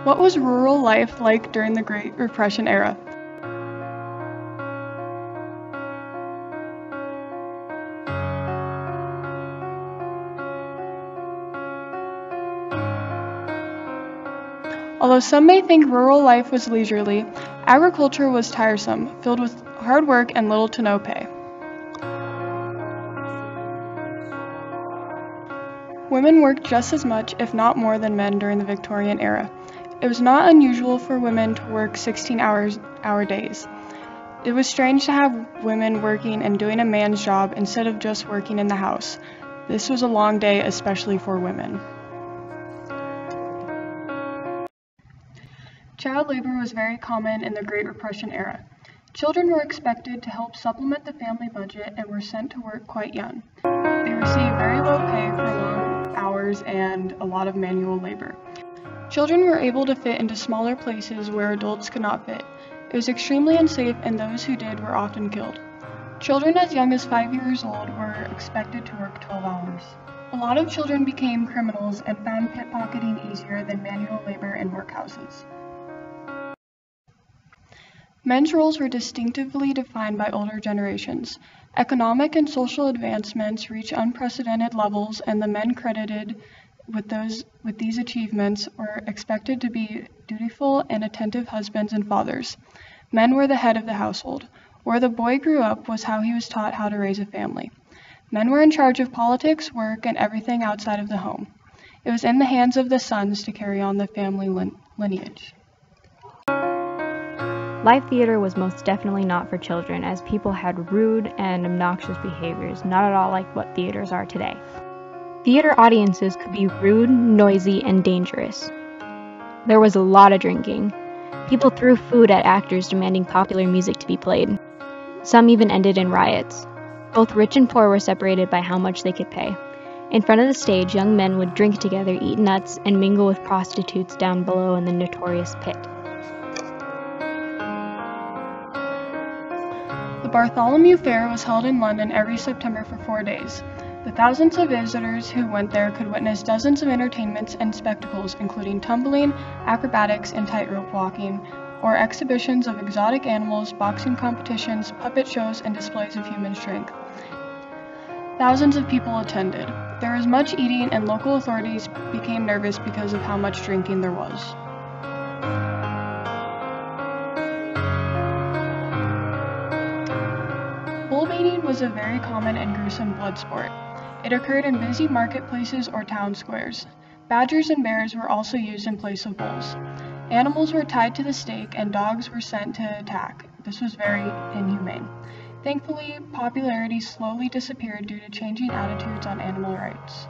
What was rural life like during the Great Depression era? Although some may think rural life was leisurely, agriculture was tiresome, filled with hard work and little to no pay. Women worked just as much, if not more, than men during the Victorian era. It was not unusual for women to work 16-hour days. It was strange to have women working and doing a man's job instead of just working in the house. This was a long day, especially for women. Child labor was very common in the Great Depression era. Children were expected to help supplement the family budget and were sent to work quite young. They received very low pay for long hours and a lot of manual labor. Children were able to fit into smaller places where adults could not fit. It was extremely unsafe, and those who did were often killed. Children as young as 5 years old were expected to work 12 hours. A lot of children became criminals and found pickpocketing easier than manual labor in workhouses. Men's roles were distinctively defined by older generations. Economic and social advancements reached unprecedented levels, and the men credited with these achievements were expected to be dutiful and attentive husbands and fathers. Men were the head of the household. Where the boy grew up was how he was taught how to raise a family. Men were in charge of politics, work, and everything outside of the home. It was in the hands of the sons to carry on the family lineage. Live theater was most definitely not for children, as people had rude and obnoxious behaviors, not at all like what theaters are today. Theater audiences could be rude, noisy, and dangerous. There was a lot of drinking. People threw food at actors demanding popular music to be played. Some even ended in riots. Both rich and poor were separated by how much they could pay. In front of the stage, young men would drink together, eat nuts, and mingle with prostitutes down below in the notorious pit. The Bartholomew Fair was held in London every September for 4 days. The thousands of visitors who went there could witness dozens of entertainments and spectacles, including tumbling, acrobatics, and tightrope walking, or exhibitions of exotic animals, boxing competitions, puppet shows, and displays of human strength. Thousands of people attended. There was much eating, and local authorities became nervous because of how much drinking there was. Bull baiting was a very common and gruesome blood sport. It occurred in busy marketplaces or town squares. Badgers and bears were also used in place of bulls. Animals were tied to the stake and dogs were sent to attack. This was very inhumane. Thankfully, popularity slowly disappeared due to changing attitudes on animal rights.